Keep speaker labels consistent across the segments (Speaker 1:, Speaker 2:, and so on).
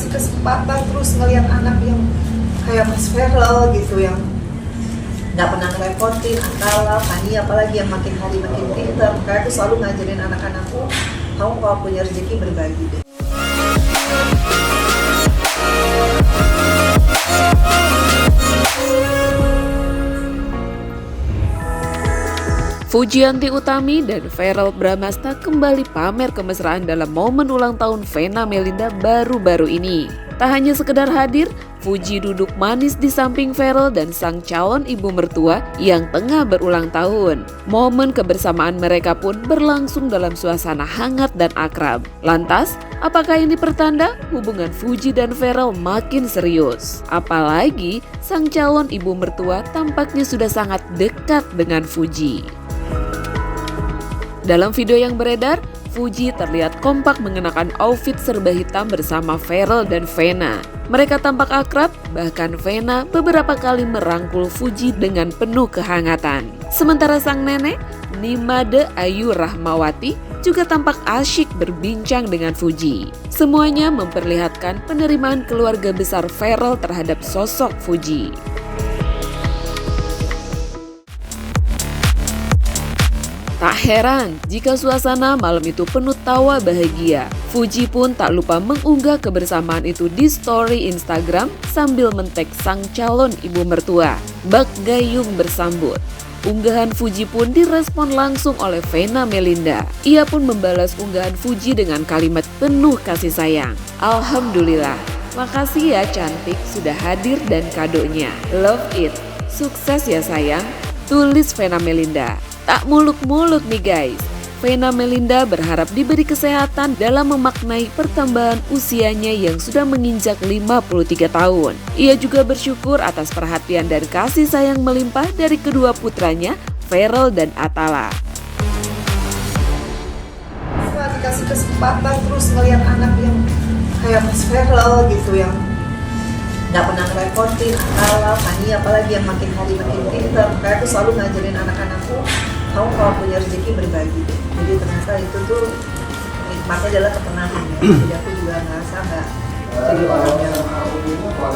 Speaker 1: dikasih kesempatan terus ngeliat anak yang kayak Mas Feral gitu, yang nggak pernah ngerepotin, Atala, Fani, apalagi yang makin hari makin pintar. Makanya aku selalu ngajarin anak-anakku, kamu kalau punya rezeki berbagi deh.
Speaker 2: Fujianti Utami dan Verrell Bramasta kembali pamer kemesraan dalam momen ulang tahun Vena Melinda baru-baru ini. Tak hanya sekedar hadir, Fuji duduk manis di samping Verrell dan sang calon ibu mertua yang tengah berulang tahun. Momen kebersamaan mereka pun berlangsung dalam suasana hangat dan akrab. Lantas, apakah ini pertanda hubungan Fuji dan Verrell makin serius? Apalagi sang calon ibu mertua tampaknya sudah sangat dekat dengan Fuji. Dalam video yang beredar, Fuji terlihat kompak mengenakan outfit serba hitam bersama Verrell dan Vena. Mereka tampak akrab, bahkan Vena beberapa kali merangkul Fuji dengan penuh kehangatan. Sementara sang nenek, Nimade Ayu Rahmawati, juga tampak asyik berbincang dengan Fuji. Semuanya memperlihatkan penerimaan keluarga besar Verrell terhadap sosok Fuji. Tak heran jika suasana malam itu penuh tawa bahagia. Fuji pun tak lupa mengunggah kebersamaan itu di story Instagram sambil men-tag sang calon ibu mertua, Bak Gayung bersambut. Unggahan Fuji pun direspon langsung oleh Vena Melinda. Ia pun membalas unggahan Fuji dengan kalimat penuh kasih sayang. Alhamdulillah, makasih ya cantik sudah hadir dan kadonya. Love it. Sukses ya sayang, tulis Vena Melinda. Tak muluk-muluk nih guys, Vena Melinda berharap diberi kesehatan dalam memaknai pertambahan usianya yang sudah menginjak 53 tahun. Ia juga bersyukur atas perhatian dan kasih sayang melimpah dari kedua putranya, Verrell dan Atala.
Speaker 1: Setelah dikasih kesempatan terus ngeliat anak yang kayak Mas Feral gitu, yang nggak pernah ngerepotin, Atala, Fani, apalagi yang makin hari makin pintar. Makanya aku selalu ngajarin anak-anakku, kamu kalau punya rezeki berbagi deh. Jadi ternyata itu tuh nikmatnya adalah ketenangan ya. Jadi aku juga ngerasa nggak jadi orang yang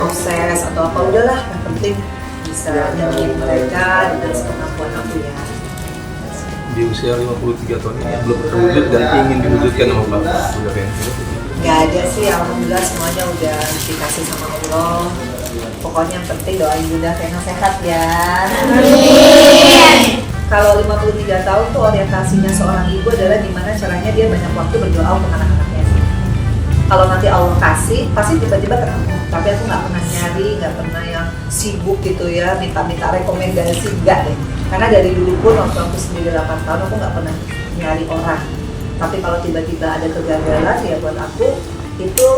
Speaker 1: obses atau apa, udahlah yang penting bisa nyenengin mereka dan sekemampuan aku ya.
Speaker 3: Di usia 53 tahun ini belum terwujud dan ingin diwujudkan sama Bapak?
Speaker 1: Nggak ada sih, alhamdulillah semuanya udah dikasih sama Allah. Pokoknya yang penting doain Bunda Vena sehat ya. Amin. Kalau 53 tahun tuh orientasinya seorang ibu adalah gimana caranya dia banyak waktu berdoa untuk anak-anaknya. Kalau nanti Allah kasih, pasti tiba-tiba ketemu. Tapi aku nggak pernah nyari, nggak pernah yang sibuk gitu ya, minta rekomendasi, enggak deh. Karena dari dulu pun waktu aku 98 tahun aku nggak pernah nyari orang. Tapi kalau tiba-tiba ada kegagalan ya buat aku itu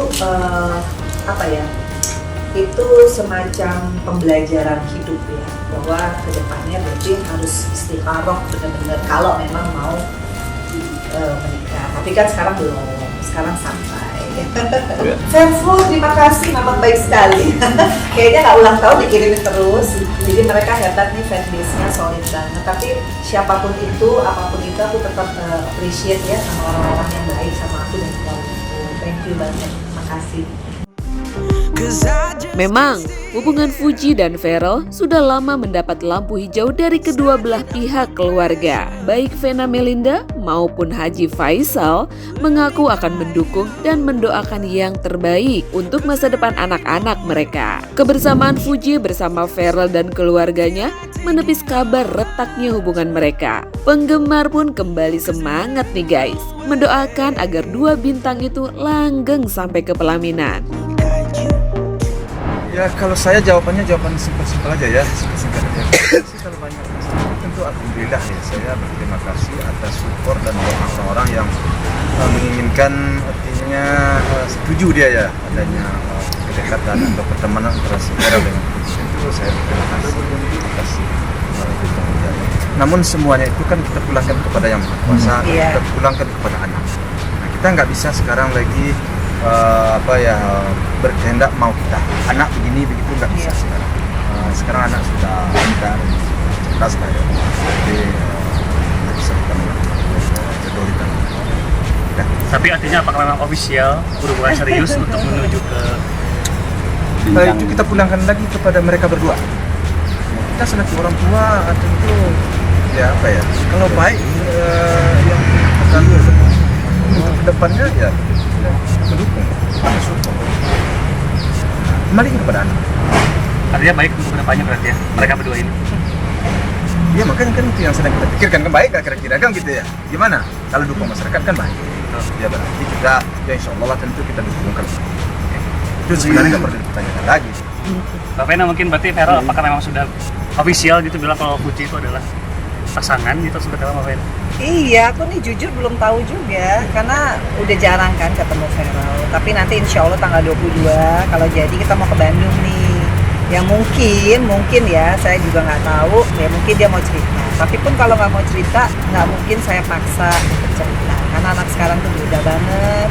Speaker 1: itu semacam pembelajaran hidup ya, bahwa kedepannya berarti harus istikharah benar-benar kalau memang mau menikah. Tapi kan sekarang belum, sekarang santai. Fairful, terima kasih, memang baik sekali. Kayaknya nggak ulang tahun dikirimin terus. Jadi mereka hebat nih, fanbase-nya solid banget. Tapi siapapun itu, apapun itu, aku tetap appreciate ya sama orang-orang yang baik sama aku dan keluargaku. Thank you banget, makasih.
Speaker 2: Memang, hubungan Fuji dan Verrell sudah lama mendapat lampu hijau dari kedua belah pihak keluarga. Baik Vena Melinda maupun Haji Faisal mengaku akan mendukung dan mendoakan yang terbaik untuk masa depan anak-anak mereka. Kebersamaan Fuji bersama Verrell dan keluarganya menepis kabar retaknya hubungan mereka. Penggemar pun kembali semangat nih guys, mendoakan agar dua bintang itu langgeng sampai ke pelaminan.
Speaker 4: Ya kalau saya jawaban simpel-simpel aja ya, simpel-simpel aja. Sih kalau banyak tentu alhamdulillah ya, saya berterima kasih atas support dan doa orang-orang yang menginginkan, artinya setuju dia ya adanya kedekatan atau pertemanan antara saudara dengan Fuji. Itu saya berterima kasih atas namun semuanya itu kan kita pulangkan kepada Yang Maha Kuasa, kita pulangkan kepada anak. Nah, kita nggak bisa sekarang lagi berkehendak mau kita anak begini begitu, nggak bisa sekarang. Sekarang anak sudah pintar, cerdas lah ya. Jadi bisa kita melakukan jodoh di tangan.
Speaker 5: Tapi artinya apakah memang official berhubungan serius untuk menuju ke
Speaker 4: Itu kita pulangkan lagi kepada mereka berdua. Kita selaku orang tua tentu ya apa ya, kalau baik yang akan untuk kedepannya ya mendukung, kita support. Kembali kepada anak.
Speaker 5: artinya baik untuk kedepannya berarti ya mereka berdua ini.
Speaker 4: Ya makanya kan itu yang sedang kita pikirkan, kan baik kira-kira kan gitu ya. Gimana? Kalau dukung masyarakat kan baik. Ya berarti juga ya insya Allah lah tentu kita dukung kalau itu sebenarnya nggak perlu dipertanyakan lagi.
Speaker 5: Mbak Vena mungkin berarti Feral apakah memang sudah official gitu bilang kalau Fuji itu adalah pasangan gitu sebetulnya Mbak Vena?
Speaker 1: Iya, aku nih jujur belum tahu juga karena udah jarang kan ketemu Feral. Tapi nanti insya Allah tanggal 22 kalau jadi kita mau ke Bandung nih. Ya mungkin ya, saya juga nggak tahu. Ya mungkin dia mau cerita. Tapi pun kalau nggak mau cerita, nggak mungkin saya paksa untuk cerita. Karena anak sekarang tuh muda banget.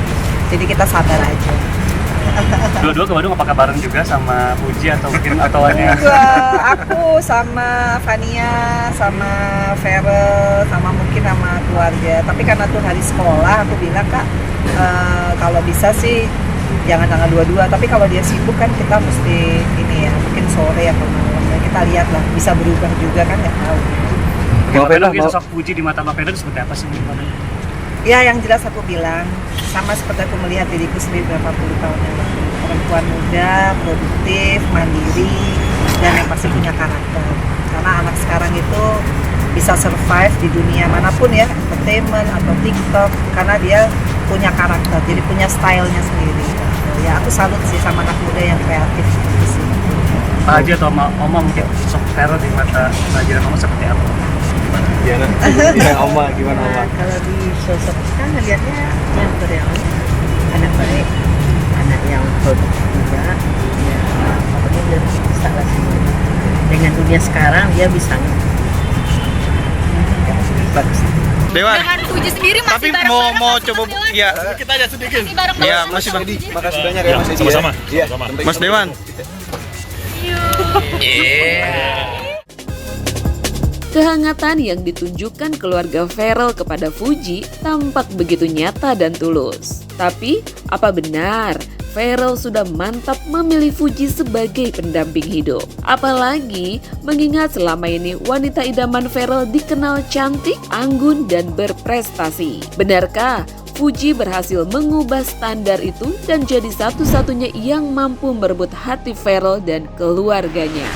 Speaker 1: Jadi kita sabar aja.
Speaker 5: Dua-dua ke Bandung apakah bareng juga sama Fuji atau mungkin atau hanya?
Speaker 1: Aku sama Fania, sama Feral, sama mungkin sama keluarga. Tapi karena tuh hari sekolah, aku bilang Kak, kalau bisa sih jangan tanggal 22. Tapi kalau dia sibuk kan kita mesti ini ya, mungkin sore atau malam. Ya, kita lihat lah, bisa berubah juga kan nggak tahu.
Speaker 5: Mbak Vena mungkin sosok Fuji di mata Mbak Vena itu seperti apa sih?
Speaker 1: Ya yang jelas aku bilang sama seperti aku melihat diriku sendiri berapa puluh tahun yang lalu, perempuan muda, produktif, mandiri, dan yang pasti punya karakter. Karena anak sekarang itu bisa survive di dunia manapun ya, entertainment atau TikTok, karena dia punya karakter, jadi punya stylenya sendiri. Ya aku salut sih sama anak muda yang kreatif gitu sih.
Speaker 5: Pak Haji atau Oma mungkin sosok Feral di mata Pak Haji dan Oma seperti apa?
Speaker 3: Gimana? Ya, Oma gimana Oma?
Speaker 6: Kalau di sosok kan ngelihatnya yang berreal, anak baik, anak yang produktif juga, ya pokoknya dia bisa lah semuanya. Dengan dunia sekarang dia bisa bagus.
Speaker 7: Dewan.
Speaker 8: Dengan Fuji sendiri masih
Speaker 7: Tapi
Speaker 8: bareng-bareng
Speaker 7: mau
Speaker 8: masih
Speaker 7: coba
Speaker 8: Dewan?
Speaker 7: ya kita aja sedikit.
Speaker 8: Masih bareng-bareng
Speaker 7: Ya,
Speaker 8: sama
Speaker 7: masih Bang.
Speaker 8: Fuji?
Speaker 4: Makasih banyak ya Mas Edi.
Speaker 7: sama-sama.
Speaker 4: Iya.
Speaker 7: Mas Dewan.
Speaker 2: Kehangatan yang ditunjukkan keluarga Feral kepada Fuji tampak begitu nyata dan tulus. Tapi, apa benar Feral sudah mantap memilih Fuji sebagai pendamping hidup? Apalagi mengingat selama ini wanita idaman Feral dikenal cantik, anggun, dan berprestasi. Benarkah Fuji berhasil mengubah standar itu dan jadi satu-satunya yang mampu merebut hati Feral dan keluarganya?